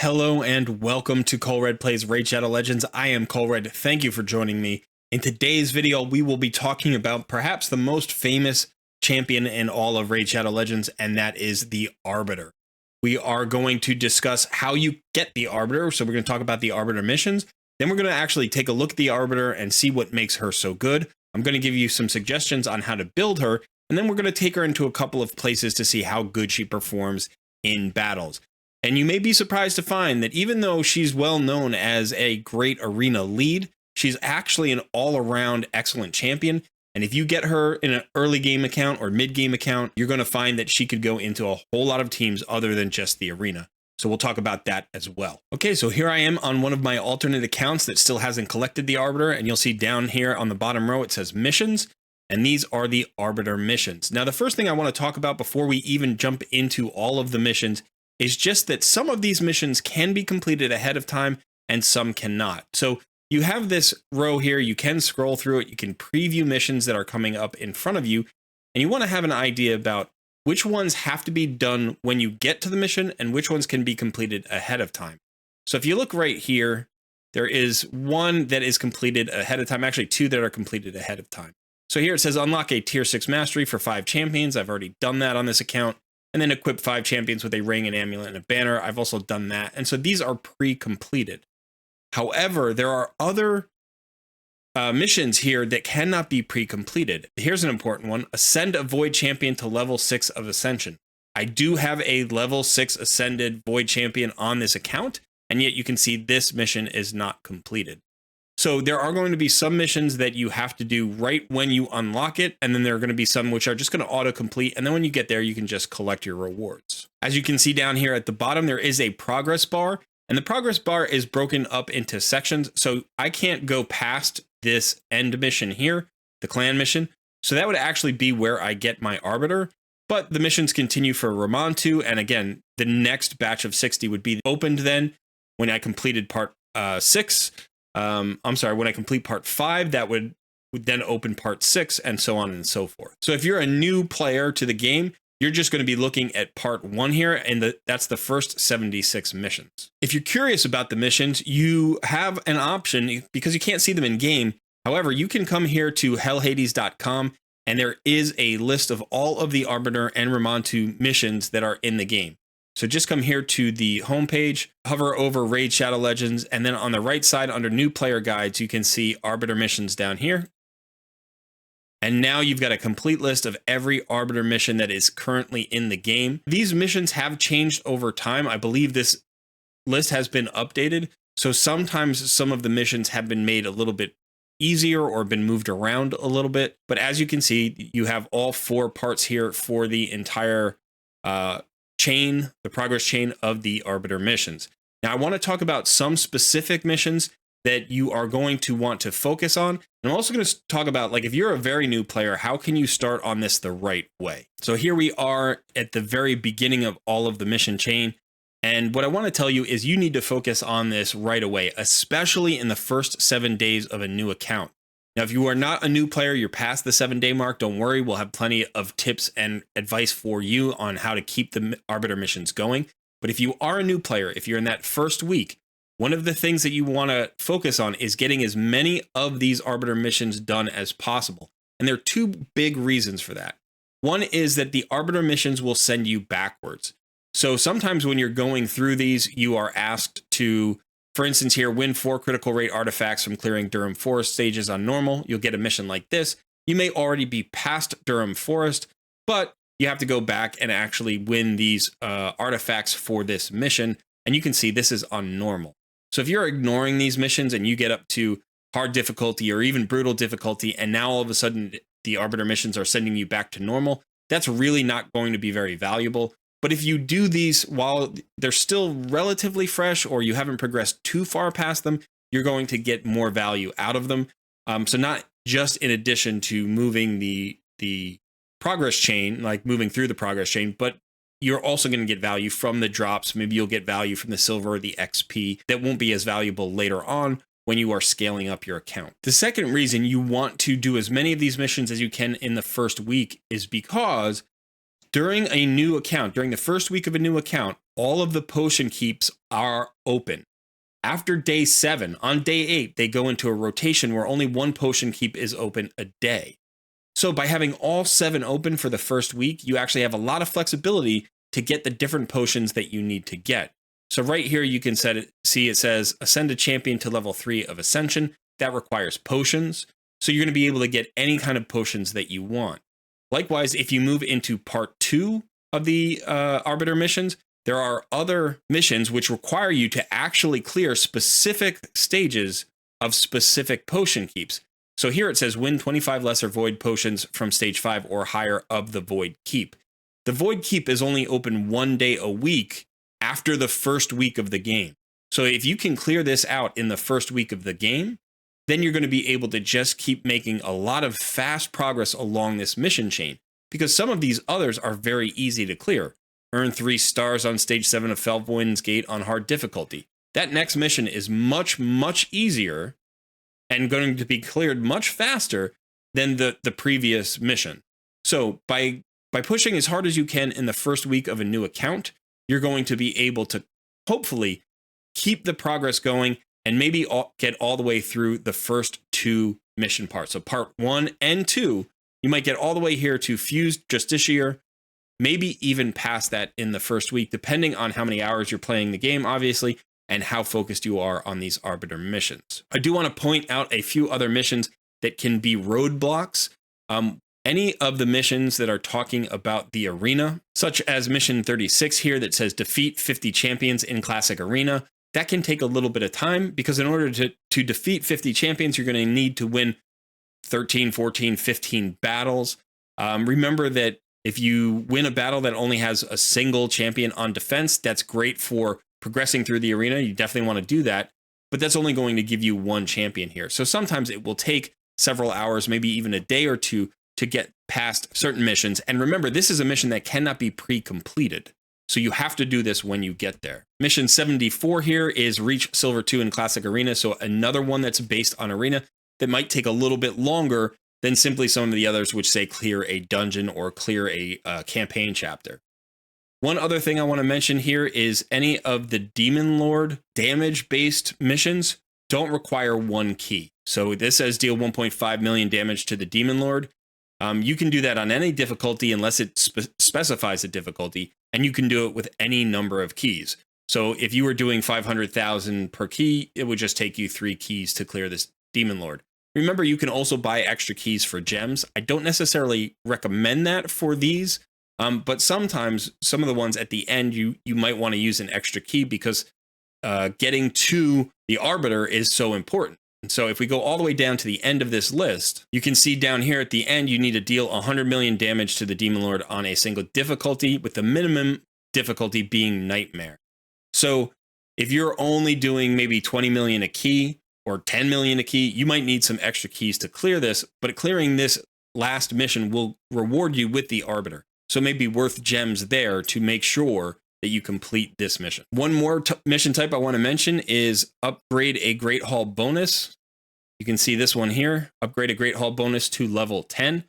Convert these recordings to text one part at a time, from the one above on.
Hello and welcome to Colred Plays Raid Shadow Legends. I am Colred. Thank you for joining me. In today's video, we will be talking about perhaps the most famous champion in all of Raid Shadow Legends, and that is the Arbiter. We are going to discuss how you get the Arbiter, so we're going to talk about the Arbiter Missions. Then we're going to actually take a look at the Arbiter and see what makes her so good. I'm going to give you some suggestions on how to build her, and then we're going to take her into a couple of places to see how good she performs in battles. And you may be surprised to find that even though she's well known as a great arena lead, she's actually an all-around excellent champion. And if you get her in an early game account or mid-game account, you're going to find that she could go into a whole lot of teams other than just the arena. So we'll talk about that as well. Okay, so here I am on one of my alternate accounts that still hasn't collected the Arbiter, and you'll see down here on the bottom row it says Missions, and these are the Arbiter Missions. Now, the first thing I want to talk about before we even jump into all of the missions is just that some of these missions can be completed ahead of time and some cannot. So you have this row here, you can scroll through it, you can preview missions that are coming up in front of you, and you want to have an idea about which ones have to be done when you get to the mission and which ones can be completed ahead of time. So if you look right here, there is one that is completed ahead of time, actually two that are completed ahead of time. So here it says unlock a tier 6 mastery for 5 champions. I've already done that on this account. And then equip 5 champions with a ring, an amulet, and a banner. I've also done that. And so these are pre-completed. However, there are other missions here that cannot be pre-completed. Here's an important one. Ascend a Void Champion to level 6 of Ascension. I do have a level 6 Ascended Void Champion on this account, and yet you can see this mission is not completed. So there are going to be some missions that you have to do right when you unlock it, and then there are going to be some which are just going to auto-complete, and then when you get there, you can just collect your rewards. As you can see down here at the bottom, there is a progress bar, and the progress bar is broken up into sections, so I can't go past this end mission here, the clan mission, so that would actually be where I get my Arbiter, but the missions continue for Ramontu, and again, the next batch of 60 would be opened then when I completed part 6. When I complete part 5, that would then open part 6 and so on and so forth. So if you're a new player to the game, you're just going to be looking at part 1 here, and that's the first 76 missions. If you're curious about the missions, you have an option because you can't see them in game. However, you can come here to hellhades.com, and there is a list of all of the Arbiter and Ramontu missions that are in the game. So just come here to the homepage, hover over Raid Shadow Legends, and then on the right side under New Player Guides, you can see Arbiter Missions down here. And now you've got a complete list of every Arbiter mission that is currently in the game. These missions have changed over time. I believe this list has been updated. So sometimes some of the missions have been made a little bit easier or been moved around a little bit. But as you can see, you have all 4 parts here for the entire chain, the progress chain of the Arbiter missions. Now I want to talk about some specific missions that you are going to want to focus on. And I'm also going to talk about, like, if you're a very new player, how can you start on this the right way? So here we are at the very beginning of all of the mission chain. And what I want to tell you is you need to focus on this right away, especially in the first 7 days of a new account. Now, if you are not a new player, you're past the 7-day mark, don't worry. We'll have plenty of tips and advice for you on how to keep the Arbiter missions going. But if you are a new player, if you're in that first week, one of the things that you want to focus on is getting as many of these Arbiter missions done as possible. And there are 2 big reasons for that. One is that the Arbiter missions will send you backwards. So sometimes when you're going through these, you are asked to, for instance here, win 4 critical rate artifacts from clearing Durham Forest stages on normal. You'll get a mission like this. You may already be past Durham Forest, but you have to go back and actually win these artifacts for this mission. And you can see this is on normal. So if you're ignoring these missions and you get up to hard difficulty or even brutal difficulty, and now all of a sudden the Arbiter missions are sending you back to normal, that's really not going to be very valuable. But if you do these while they're still relatively fresh or you haven't progressed too far past them, you're going to get more value out of them. So not just in addition to moving the progress chain, like moving through the progress chain, but you're also going to get value from the drops. Maybe you'll get value from the silver or the XP that won't be as valuable later on when you are scaling up your account. The second reason you want to do as many of these missions as you can in the first week is because During a new account, during the first week of a new account, all of the potion keeps are open. After day 7, on day 8, they go into a rotation where only one potion keep is open a day. So by having all 7 open for the first week, you actually have a lot of flexibility to get the different potions that you need to get. So right here, you can see it says ascend a champion to level 3 of Ascension. That requires potions. So you're going to be able to get any kind of potions that you want. Likewise, if you move into part 2 of the Arbiter missions, there are other missions which require you to actually clear specific stages of specific potion keeps. So here it says win 25 lesser void potions from stage 5 or higher of the void keep. The void keep is only open 1 day a week after the first week of the game. So if you can clear this out in the first week of the game, then you're going to be able to just keep making a lot of fast progress along this mission chain, because some of these others are very easy to clear. Earn 3 stars on stage 7 of Felwin's Gate on hard difficulty. That next mission is much, much easier and going to be cleared much faster than the previous mission. So by pushing as hard as you can in the first week of a new account, you're going to be able to hopefully keep the progress going and maybe get all the way through the first 2 mission parts. So part 1 and 2, you might get all the way here to Fused Justiciar, maybe even past that in the first week, depending on how many hours you're playing the game, obviously, and how focused you are on these Arbiter missions. I do want to point out a few other missions that can be roadblocks. Any of the missions that are talking about the arena, such as mission 36 here that says defeat 50 champions in classic arena, that can take a little bit of time, because in order to defeat 50 champions, you're going to need to win 13, 14, 15 battles. Remember that if you win a battle that only has a single champion on defense, that's great for progressing through the arena. You definitely want to do that, but that's only going to give you 1 champion here. So sometimes it will take several hours, maybe even a day or 2 to get past certain missions. And remember, this is a mission that cannot be pre-completed. So you have to do this when you get there. Mission 74 here is reach Silver 2 in Classic Arena. So another one that's based on Arena that might take a little bit longer than simply some of the others which say clear a dungeon or clear a campaign chapter. One other thing I want to mention here is any of the Demon Lord damage-based missions don't require 1 key. So this says deal 1.5 million damage to the Demon Lord. You can do that on any difficulty unless it specifies a difficulty, and you can do it with any number of keys. So if you were doing 500,000 per key, it would just take you 3 keys to clear this Demon Lord. Remember, you can also buy extra keys for gems. I don't necessarily recommend that for these, but sometimes some of the ones at the end, you might want to use an extra key because getting to the Arbiter is so important. And so if we go all the way down to the end of this list, you can see down here at the end, you need to deal 100 million damage to the Demon Lord on a single difficulty, with the minimum difficulty being Nightmare. So if you're only doing maybe 20 million a key or 10 million a key, you might need some extra keys to clear this, but clearing this last mission will reward you with the Arbiter. So it may be worth gems there to make sure that you complete this mission. One more mission type I want to mention is upgrade a Great Hall bonus. You can see this one here, upgrade a Great Hall bonus to level 10.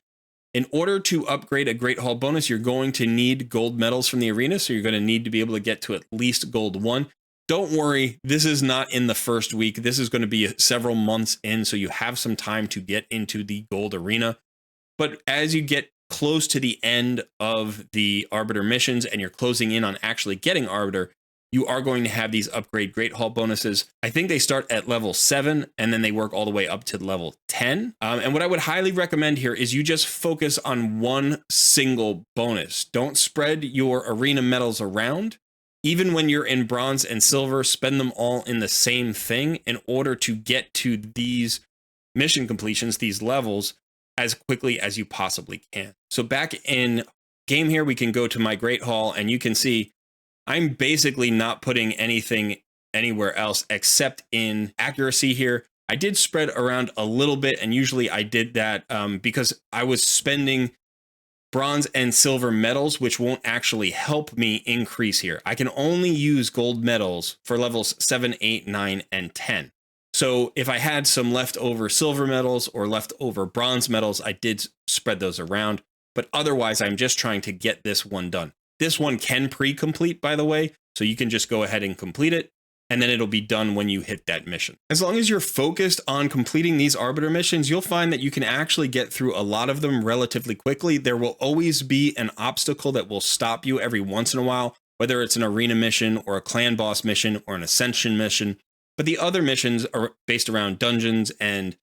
In order to upgrade a Great Hall bonus, you're going to need gold medals from the arena, so you're going to need to be able to get to at least gold 1. Don't worry, this is not in the first week. This is going to be several months in, so you have some time to get into the gold arena. But as you get close to the end of the Arbiter missions and you're closing in on actually getting Arbiter, you are going to have these upgrade Great Hall bonuses. I think they start at level 7 and then they work all the way up to level 10. And what I would highly recommend here is you just focus on one single bonus. Don't spread your arena medals around. Even when you're in bronze and silver, spend them all in the same thing in order to get to these mission completions, these levels, as quickly as you possibly can. So back in game here, we can go to my Great Hall and you can see I'm basically not putting anything anywhere else except in accuracy here. I did spread around a little bit, and usually I did that because I was spending bronze and silver medals, which won't actually help me increase here. I can only use gold medals for levels 7, 8, 9, and 10. So if I had some leftover silver medals or leftover bronze medals, I did spread those around. but otherwise I'm just trying to get this one done. This one can pre-complete, by the way, so you can just go ahead and complete it, and then it'll be done when you hit that mission. As long as you're focused on completing these Arbiter missions, you'll find that you can actually get through a lot of them relatively quickly. There will always be an obstacle that will stop you every once in a while, whether it's an arena mission or a clan boss mission or an ascension mission. But the other missions are based around dungeons and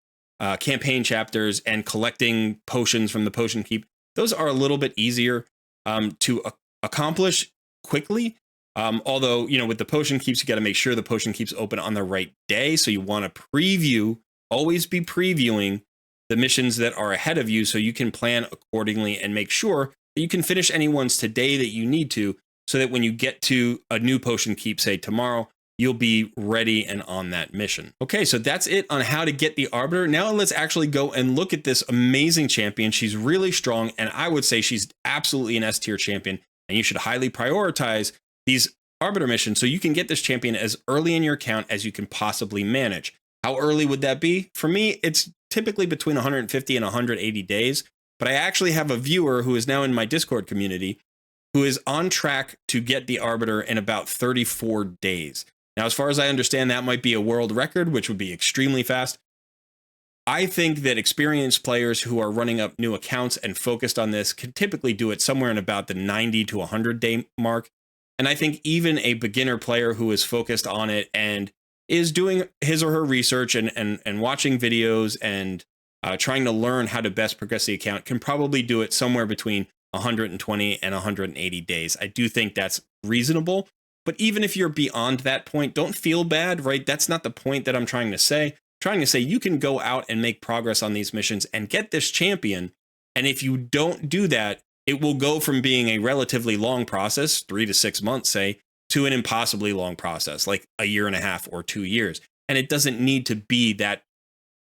campaign chapters and collecting potions from the potion keep. Those are a little bit easier to accomplish quickly. Although, you know, with the potion keeps, you got to make sure the potion keeps open on the right day. So you want to preview, always be previewing the missions that are ahead of you so you can plan accordingly and make sure that you can finish any ones today that you need to, so that when you get to a new potion keep, say tomorrow, you'll be ready and on that mission. Okay, so that's it on how to get the Arbiter. Now let's actually go and look at this amazing champion. She's really strong, and I would say she's absolutely an S tier champion, and you should highly prioritize these Arbiter missions so you can get this champion as early in your account as you can possibly manage. How early would that be? For me, it's typically between 150 and 180 days, but I actually have a viewer who is now in my Discord community who is on track to get the Arbiter in about 34 days. Now, as far as I understand, that might be a world record, which would be extremely fast. I think that experienced players who are running up new accounts and focused on this can typically do it somewhere in about the 90 to 100 day mark. And I think even a beginner player who is focused on it and is doing his or her research and watching videos and trying to learn how to best progress the account can probably do it somewhere between 120 and 180 days. I do think that's reasonable. But even if you're beyond that point, don't feel bad, right? That's not the point that I'm trying to say. I'm trying to say you can go out and make progress on these missions and get this champion. And if you don't do that, it will go from being a relatively long process, 3 to 6 months, say, to an impossibly long process, like a year and a half or 2 years. And it doesn't need to be that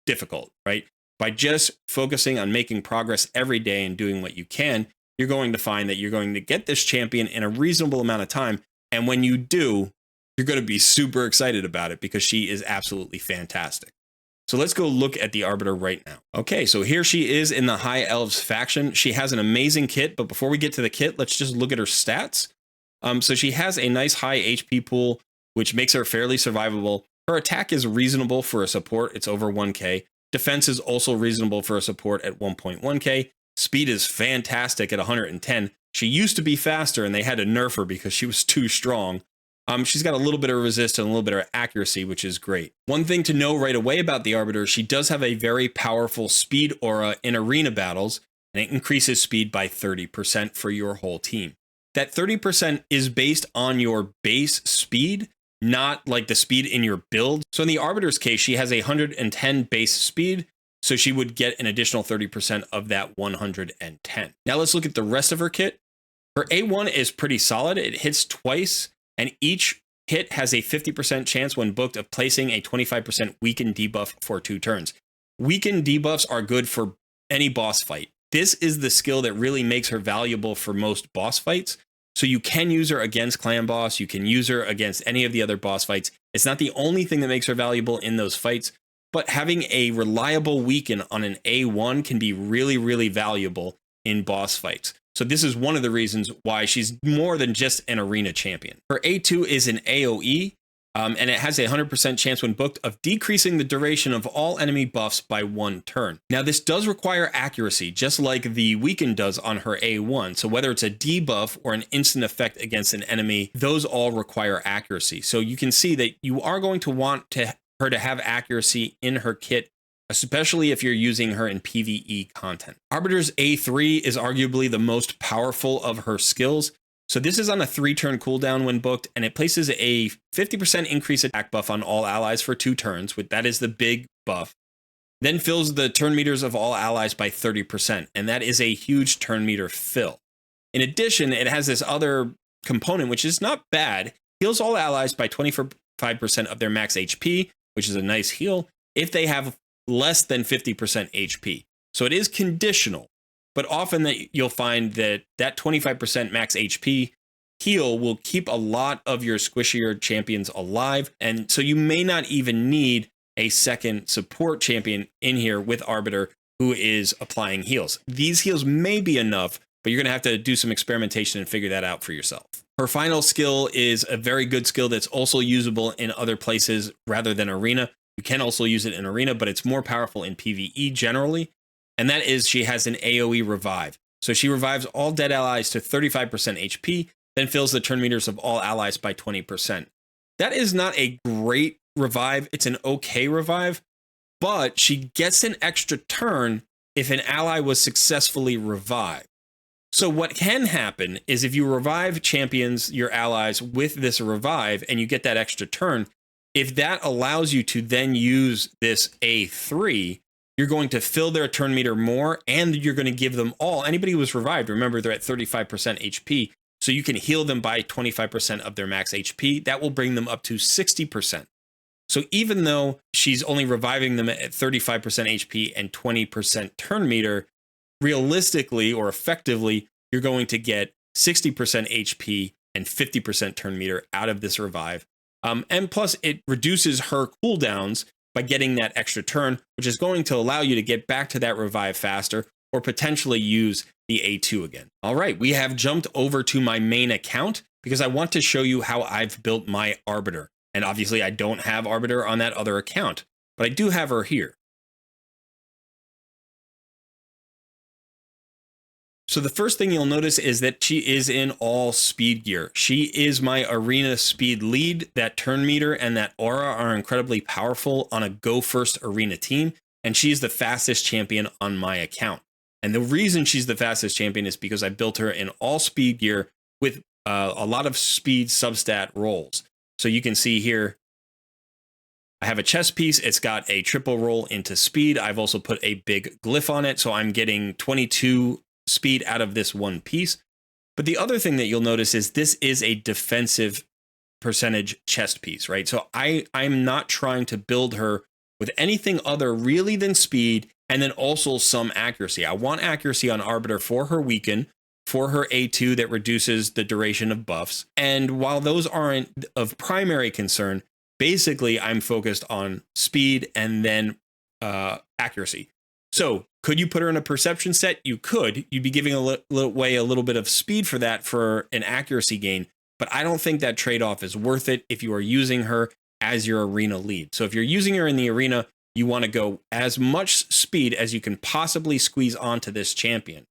difficult, right? By just focusing on making progress every day and doing what you can, you're going to find that you're going to get this champion in a reasonable amount of time. And when you do, you're going to be super excited about it because she is absolutely fantastic. So let's go look at the Arbiter right now. Okay, so here she is in the High Elves faction. She has an amazing kit, but before we get to the kit, let's just look at her stats. So she has a nice high HP pool, which makes her fairly survivable. Her attack is reasonable for a support. It's over 1k. Defense is also reasonable for a support at 1.1k. Speed is fantastic at 110. She used to be faster, and they had to nerf her because she was too strong. She's got a little bit of resist and a little bit of accuracy, which is great. One thing to know right away about the Arbiter, she does have a very powerful speed aura in arena battles, and it increases speed by 30% for your whole team. That 30% is based on your base speed, not like the speed in your build. So in the Arbiter's case, she has a 110 base speed, so she would get an additional 30% of that 110. Now let's look at the rest of her kit. Her A1 is pretty solid. It hits twice, and each hit has a 50% chance when booked of placing a 25% weaken debuff for 2 turns. Weaken debuffs are good for any boss fight. This is the skill that really makes her valuable for most boss fights. So you can use her against clan boss. You can use her against any of the other boss fights. It's not the only thing that makes her valuable in those fights, but having a reliable weaken on an A1 can be really, really valuable in boss fights. So this is one of the reasons why she's more than just an arena champion. Her A2 is an AoE, and it has a 100% chance when booked of decreasing the duration of all enemy buffs by 1 turn. Now this does require accuracy, just like the weaken does on her A1. So whether it's a debuff or an instant effect against an enemy, those all require accuracy. So you can see that you are going to want her to have accuracy in her kit, especially if you're using her in PvE content. Arbiter's A3 is arguably the most powerful of her skills. So this is on a 3-turn cooldown when booked, and it places a 50% increase attack buff on all allies for 2 turns, that is the big buff. Then fills the turn meters of all allies by 30%, and that is a huge turn meter fill. In addition, it has this other component, which is not bad. Heals all allies by 25% of their max HP, which is a nice heal, if they have less than 50% HP. So it is conditional, but often that you'll find that 25% max HP heal will keep a lot of your squishier champions alive. And so you may not even need a second support champion in here with Arbiter who is applying heals. These heals may be enough, but you're going to have to do some experimentation and figure that out for yourself. Her final skill is a very good skill that's also usable in other places rather than arena. You can also use it in arena, but it's more powerful in PvE generally. And that is she has an AoE revive. So she revives all dead allies to 35% HP, then fills the turn meters of all allies by 20%. That is not a great revive. It's an okay revive, but she gets an extra turn if an ally was successfully revived. So what can happen is if you revive champions, your allies, with this revive, and you get that extra turn, if that allows you to then use this A3, you're going to fill their turn meter more, and you're going to give them all. Anybody who was revived, remember, they're at 35% HP, so you can heal them by 25% of their max HP. That will bring them up to 60%. So even though she's only reviving them at 35% HP and 20% turn meter, realistically or effectively, you're going to get 60% HP and 50% turn meter out of this revive. And plus, it reduces her cooldowns by getting that extra turn, which is going to allow you to get back to that revive faster or potentially use the A2 again. All right, we have jumped over to my main account because I want to show you how I've built my Arbiter. And obviously, I don't have Arbiter on that other account, but I do have her here. So the first thing you'll notice is that she is in all speed gear. She is my arena speed lead. That turn meter and that aura are incredibly powerful on a go first arena team. And she's the fastest champion on my account. And the reason she's the fastest champion is because I built her in all speed gear with a lot of speed substat rolls. So you can see here, I have a chest piece. It's got a triple roll into speed. I've also put a big glyph on it. So I'm getting 22 speed out of this one piece. But the other thing that you'll notice is this is a defensive percentage chest piece, right? So I'm not trying to build her with anything other really than speed and then also some accuracy. I want accuracy on Arbiter for her weaken, for her A2 that reduces the duration of buffs. And while those aren't of primary concern, basically I'm focused on speed and then accuracy. So could you put her in a perception set? You could. You'd be giving away a little bit of speed for that for an accuracy gain. But I don't think that trade-off is worth it if you are using her as your arena lead. So if you're using her in the arena, you want to go as much speed as you can possibly squeeze onto this champion.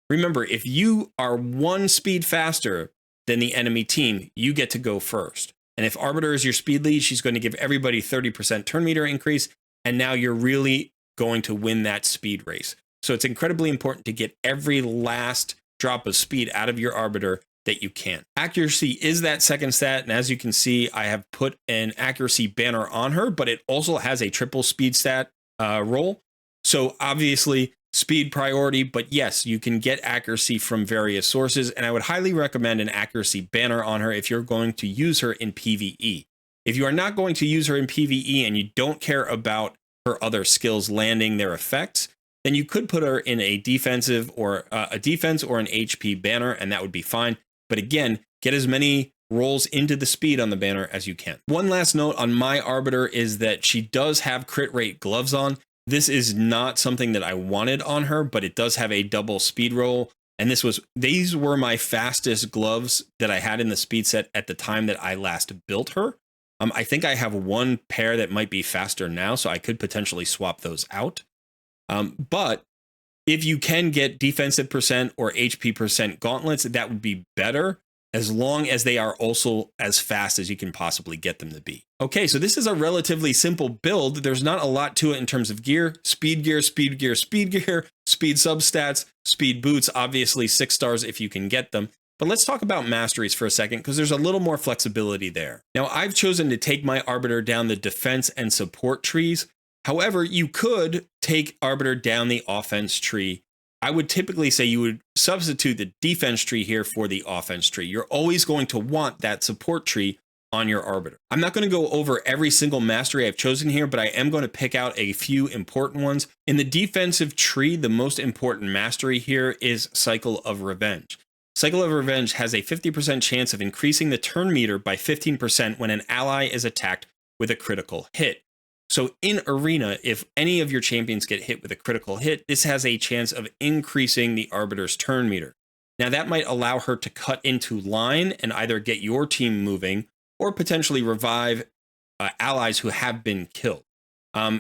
Remember, if you are one speed faster than the enemy team, you get to go first. And if Arbiter is your speed lead, she's going to give everybody 30% turn meter increase. And now you're really going to win that speed race. So it's incredibly important to get every last drop of speed out of your Arbiter that you can. Accuracy is that second stat, and as you can see, I have put an accuracy banner on her, but it also has a triple speed stat roll. So obviously speed priority, but yes, you can get accuracy from various sources, and I would highly recommend an accuracy banner on her if you're going to use her in PvE. If you are not going to use her in PvE and you don't care about her other skills landing their effects, then you could put her in a defensive or a defense or an HP banner, and that would be fine. But again, get as many rolls into the speed on the banner as you can. One last note on my Arbiter is that she does have crit rate gloves on. This is not something that I wanted on her, but it does have a double speed roll. And these were my fastest gloves that I had in the speed set at the time that I last built her. I think I have one pair that might be faster now, so I could potentially swap those out. But if you can get defensive percent or HP percent gauntlets, that would be better, as long as they are also as fast as you can possibly get them to be. Okay, so this is a relatively simple build. There's not a lot to it in terms of gear. Speed gear, speed gear, speed gear, speed substats, speed boots, obviously 6 stars if you can get them. But let's talk about masteries for a second, because there's a little more flexibility there. Now, I've chosen to take my Arbiter down the defense and support trees. However, you could take Arbiter down the offense tree. I would typically say you would substitute the defense tree here for the offense tree. You're always going to want that support tree on your Arbiter. I'm not going to go over every single mastery I've chosen here, but I am going to pick out a few important ones. In the defensive tree, the most important mastery here is Cycle of Revenge. Cycle of Revenge has a 50% chance of increasing the turn meter by 15% when an ally is attacked with a critical hit. So in Arena, if any of your champions get hit with a critical hit, this has a chance of increasing the Arbiter's turn meter. Now that might allow her to cut into line and either get your team moving or potentially revive allies who have been killed.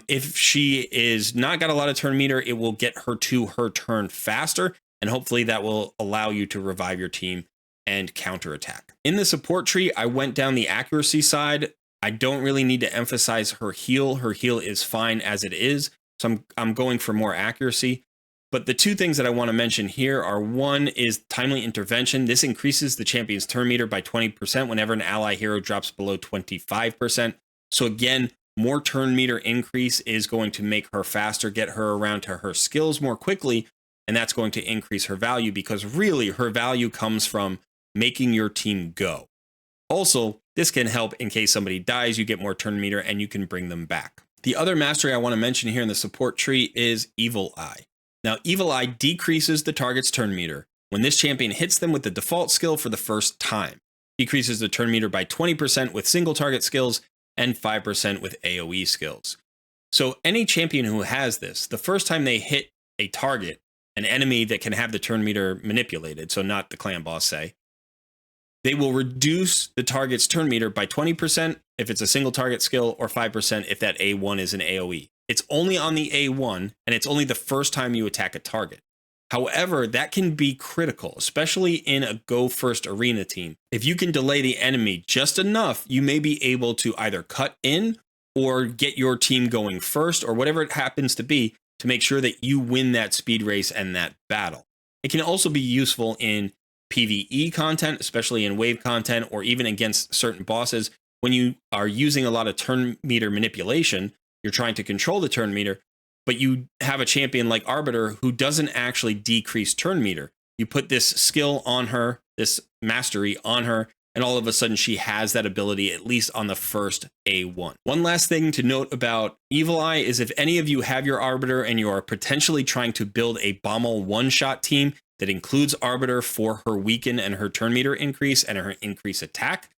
If she is not got a lot of turn meter, it will get her to her turn faster, and hopefully that will allow you to revive your team and counterattack. In the support tree, I went down the accuracy side. I don't really need to emphasize her heal. Her heal is fine as it is, so I'm going for more accuracy. But the two things that I want to mention here are, one is timely intervention. This increases the champion's turn meter by 20% whenever an ally hero drops below 25%. So again, more turn meter increase is going to make her faster, get her around to her skills more quickly, and that's going to increase her value, because really her value comes from making your team go. Also, this can help in case somebody dies, you get more turn meter and you can bring them back. The other mastery I want to mention here in the support tree is Evil Eye. Now, Evil Eye decreases the target's turn meter when this champion hits them with the default skill for the first time. Decreases the turn meter by 20% with single target skills and 5% with AoE skills. So any champion who has this, the first time they hit a target, an enemy that can have the turn meter manipulated, so not the clan boss say, they will reduce the target's turn meter by 20% if it's a single target skill, or 5% if that A1 is an AoE. It's only on the A1, and it's only the first time you attack a target. However, that can be critical, especially in a go first arena team. If you can delay the enemy just enough, you may be able to either cut in or get your team going first, or whatever it happens to be, to make sure that you win that speed race and that battle. It can also be useful in PvE content, especially in wave content, or even against certain bosses. When you are using a lot of turn meter manipulation, you're trying to control the turn meter, but you have a champion like Arbiter who doesn't actually decrease turn meter. You put this skill on her, this mastery on her, and all of a sudden she has that ability, at least on the first A1. One last thing to note about Evil Eye is, if any of you have your Arbiter and you are potentially trying to build a Bommel one-shot team that includes Arbiter for her weaken and her turn meter increase and her increase attack,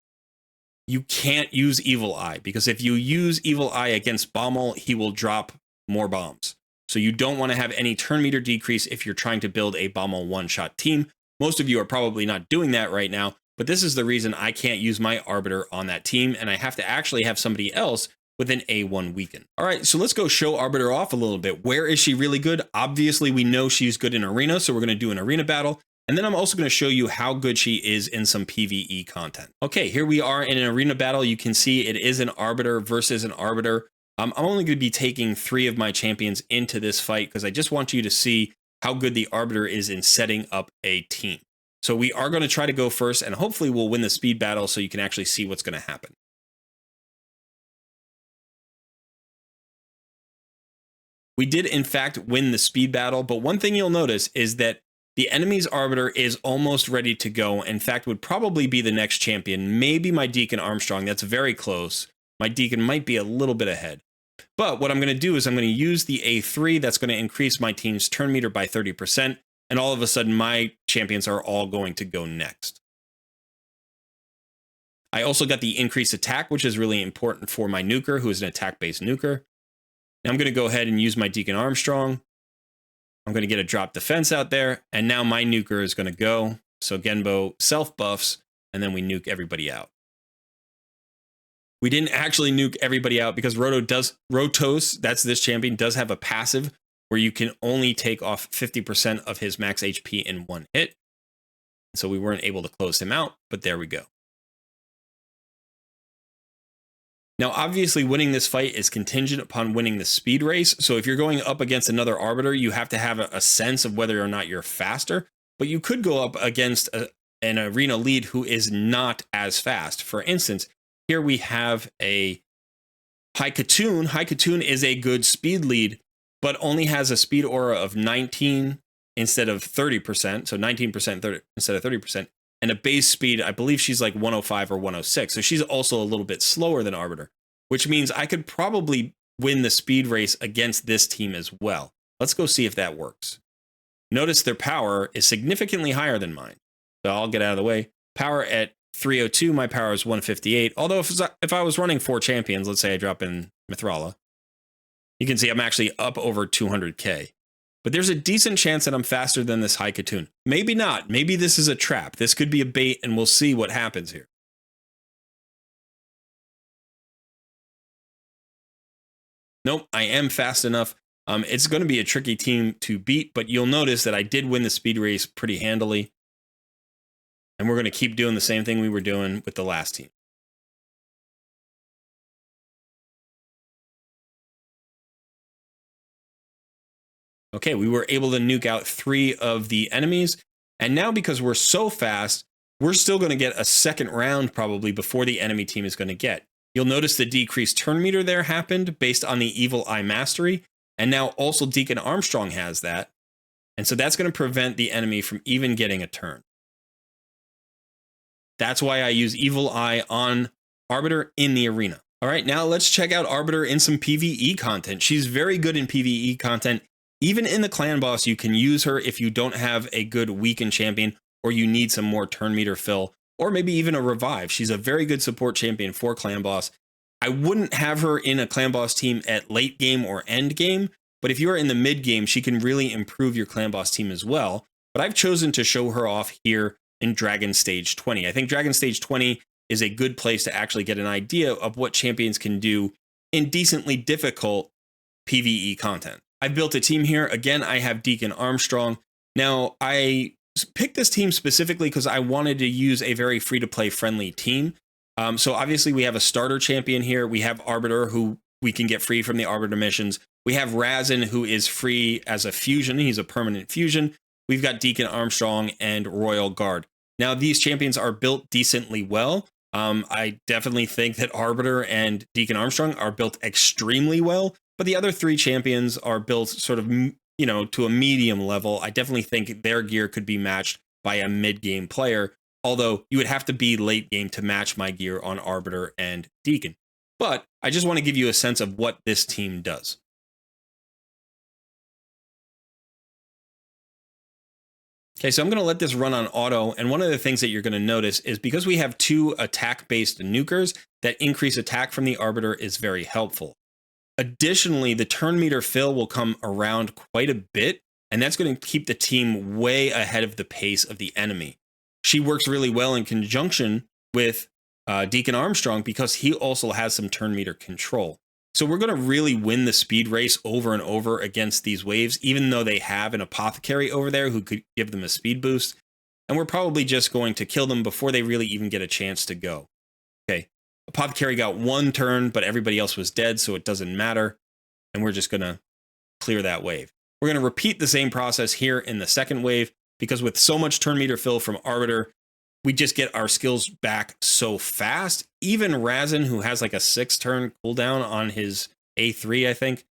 you can't use Evil Eye, because if you use Evil Eye against Bommel, he will drop more bombs. So you don't want to have any turn meter decrease if you're trying to build a Bommel one-shot team. Most of you are probably not doing that right now, but this is the reason I can't use my Arbiter on that team, and I have to actually have somebody else with an A1 weaken. All right, so let's go show Arbiter off a little bit. Where is she really good? Obviously, we know she's good in Arena, so we're going to do an Arena battle. And then I'm also going to show you how good she is in some PvE content. Okay, here we are in an Arena battle. You can see it is an Arbiter versus an Arbiter. I'm only going to be taking 3 of my champions into this fight, because I just want you to see how good the Arbiter is in setting up a team. So we are going to try to go first, and hopefully we'll win the speed battle so you can actually see what's going to happen. We did, in fact, win the speed battle, but one thing you'll notice is that the enemy's Arbiter is almost ready to go. In fact, would probably be the next champion. Maybe my Deacon Armstrong. That's very close. My Deacon might be a little bit ahead. But what I'm going to do is I'm going to use the A3. That's going to increase my team's turn meter by 30%. And all of a sudden, my champions are all going to go next. I also got the increased attack, which is really important for my nuker, who is an attack-based nuker. Now I'm going to go ahead and use my Deacon Armstrong. I'm going to get a drop defense out there, and now my nuker is going to go. So Genbo self-buffs, and then we nuke everybody out. We didn't actually nuke everybody out because Rotos, that's this champion, does have a passive where you can only take off 50% of his max HP in one hit. So we weren't able to close him out, but there we go. Now, obviously, winning this fight is contingent upon winning the speed race. So if you're going up against another Arbiter, you have to have a sense of whether or not you're faster. But you could go up against an arena lead who is not as fast. For instance, here we have a High Katoon. High Katoon is a good speed lead, but only has a speed aura of 19 instead of 30%. So 19% instead of 30%. And a base speed, I believe she's like 105 or 106. So she's also a little bit slower than Arbiter, which means I could probably win the speed race against this team as well. Let's go see if that works. Notice their power is significantly higher than mine. So I'll get out of the way. Power at 302, my power is 158. Although if I was running 4 champions, let's say I drop in Mithrala, You can see I'm actually up over 200k. But there's a decent chance that I'm faster than this high Khatoon. Maybe not. Maybe this is a trap. This could be a bait, and we'll see what happens here. Nope, I am fast enough. It's going to be a tricky team to beat, but you'll notice that I did win the speed race pretty handily. And we're going to keep doing the same thing we were doing with the last team. Okay, we were able to nuke out 3 of the enemies. And now because we're so fast, we're still going to get a second round probably before the enemy team is going to get. You'll notice the decreased turn meter there happened based on the Evil Eye Mastery. And now also Deacon Armstrong has that. And so that's going to prevent the enemy from even getting a turn. That's why I use Evil Eye on Arbiter in the arena. All right, now let's check out Arbiter in some PvE content. She's very good in PvE content. Even in the clan boss, you can use her if you don't have a good weakened champion or you need some more turn meter fill, or maybe even a revive. She's a very good support champion for clan boss. I wouldn't have her in a clan boss team at late game or end game, but if you are in the mid game, she can really improve your clan boss team as well. But I've chosen to show her off here in Dragon Stage 20. I think Dragon Stage 20 is a good place to actually get an idea of what champions can do in decently difficult PvE content. I've built a team here. Again, I have Deacon Armstrong. Now, I picked this team specifically because I wanted to use a very free-to-play friendly team. So obviously we have a starter champion here. We have Arbiter, who we can get free from the Arbiter missions. We have Razin, who is free as a fusion. He's a permanent fusion. We've got Deacon Armstrong and Royal Guard. Now, these champions are built decently well. I definitely think that Arbiter and Deacon Armstrong are built extremely well, but the other 3 champions are built sort of, you know, to a medium level. I definitely think their gear could be matched by a mid-game player, although you would have to be late game to match my gear on Arbiter and Deacon. But I just want to give you a sense of what this team does. Okay, so I'm going to let this run on auto, and one of the things that you're going to notice is because we have 2 attack-based nukers, that increased attack from the Arbiter is very helpful. Additionally, the turn meter fill will come around quite a bit, and that's going to keep the team way ahead of the pace of the enemy. She works really well in conjunction with Deacon Armstrong because he also has some turn meter control. So we're going to really win the speed race over and over against these waves, even though they have an apothecary over there who could give them a speed boost. And we're probably just going to kill them before they really even get a chance to go. Okay, apothecary got 1 turn, but everybody else was dead, so it doesn't matter. And we're just going to clear that wave. We're going to repeat the same process here in the second wave, because with so much turn meter fill from Arbiter, we just get our skills back so fast. Even Razin, who has like a 6-turn cooldown on his A3, I think,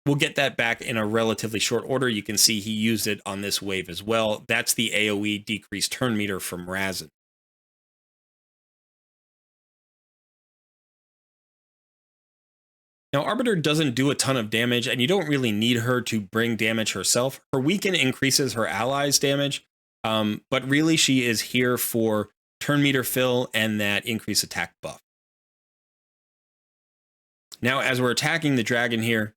we'll get that back in a relatively short order. You can see he used it on this wave as well. That's the AoE decreased turn meter from Razin. Now, Arbiter doesn't do a ton of damage, and you don't really need her to bring damage herself. Her weaken increases her allies' damage, but really she is here for turn meter fill and that increased attack buff. Now, as we're attacking the dragon here,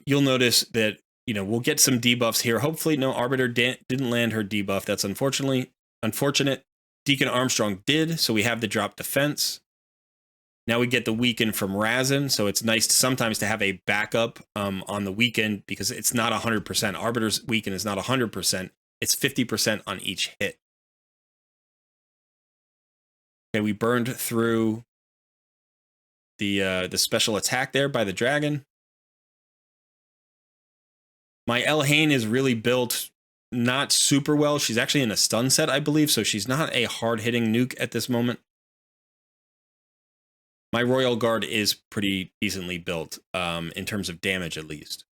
you'll notice that, you know, we'll get some debuffs here. Hopefully, no, Arbiter didn't land her debuff. That's unfortunate. Deacon Armstrong did, so we have the drop defense. Now we get the weaken from Razin, so it's nice sometimes to have a backup on the weaken because it's not 100%. Arbiter's weaken is not 100%. It's 50% on each hit. Okay, we burned through the special attack there by the dragon. My Elhain is really built not super well. She's actually in a stun set, I believe, so she's not a hard-hitting nuke at this moment. My Royal Guard is pretty decently built in terms of damage, at least.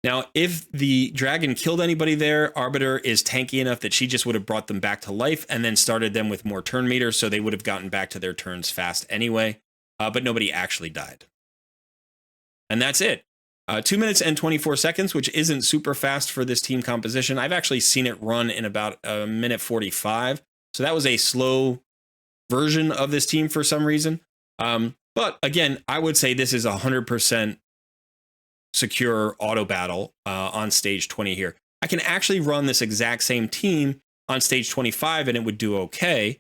Now, if the dragon killed anybody there, Arbiter is tanky enough that she just would have brought them back to life and then started them with more turn meters, so they would have gotten back to their turns fast anyway, but nobody actually died. And that's it. 2 minutes and 24 seconds, which isn't super fast for this team composition. I've actually seen it run in about 1:45, so that was a slow version of this team for some reason. But But again, I would say this is 100% secure auto battle on stage 20 here. I can actually run this exact same team on stage 25 and it would do okay.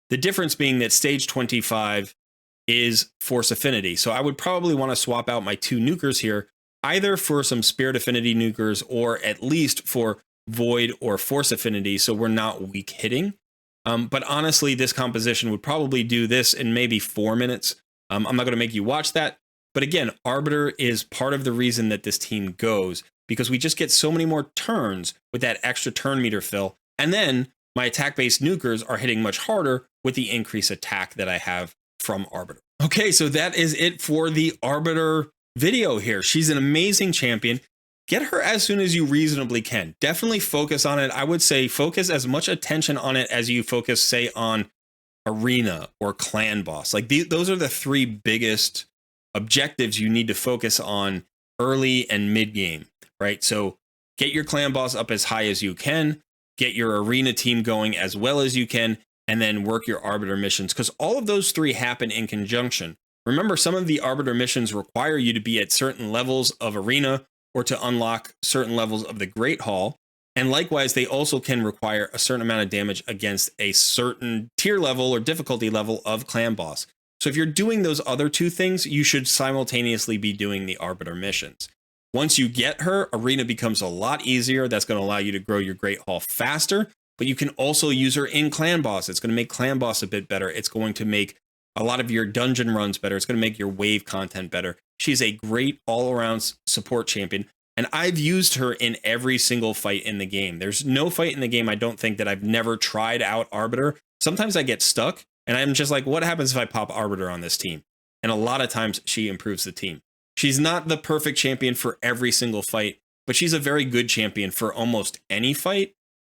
The difference being that stage 25 is force affinity. So I would probably want to swap out my 2 nukers here, either for some spirit affinity nukers or at least for void or force affinity, so we're not weak hitting. But honestly, this composition would probably do this in maybe 4 minutes. I'm not going to make you watch that. But again, Arbiter is part of the reason that this team goes, because we just get so many more turns with that extra turn meter fill. And then my attack-based nukers are hitting much harder with the increased attack that I have from Arbiter. Okay, so that is it for the Arbiter video here. She's an amazing champion. Get her as soon as you reasonably can. Definitely focus on it. I would say focus as much attention on it as you focus, say, on Arena or Clan Boss. Like those are the 3 biggest objectives you need to focus on early and mid game, right? So get your Clan Boss up as high as you can, get your Arena team going as well as you can, and then work your Arbiter missions, because all of those 3 happen in conjunction. Remember, some of the Arbiter missions require you to be at certain levels of Arena or to unlock certain levels of the Great Hall. And likewise, they also can require a certain amount of damage against a certain tier level or difficulty level of Clan Boss. So if you're doing those other 2 things, you should simultaneously be doing the Arbiter missions. Once you get her, Arena becomes a lot easier. That's going to allow you to grow your Great Hall faster, but you can also use her in Clan Boss. It's going to make Clan Boss a bit better. It's going to make a lot of your dungeon runs better. It's going to make your wave content better. She's a great all-around support champion, and I've used her in every single fight in the game. There's no fight in the game, I don't think, that I've never tried out Arbiter. Sometimes I get stuck, and I'm just like, what happens if I pop Arbiter on this team? And a lot of times she improves the team. She's not the perfect champion for every single fight, but she's a very good champion for almost any fight.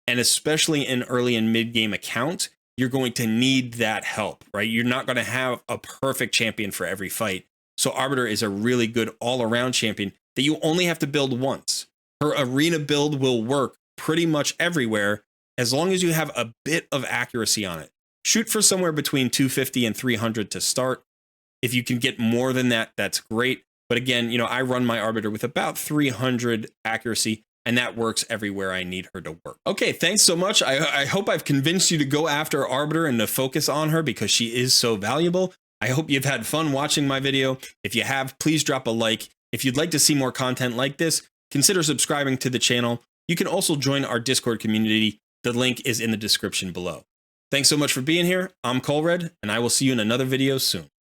And especially in early and mid game accounts, you're going to need that help, right? You're not going to have a perfect champion for every fight. So Arbiter is a really good all-around champion that you only have to build once. Her Arena build will work pretty much everywhere as long as you have a bit of accuracy on it. Shoot for somewhere between 250 and 300 to start. If you can get more than that, that's great. But again, you know, I run my Arbiter with about 300 accuracy, and that works everywhere I need her to work. Okay, thanks so much. I hope I've convinced you to go after Arbiter and to focus on her because she is so valuable. I hope you've had fun watching my video. If you have, please drop a like. If you'd like to see more content like this, consider subscribing to the channel. You can also join our Discord community. The link is in the description below. Thanks so much for being here. I'm Colred, and I will see you in another video soon.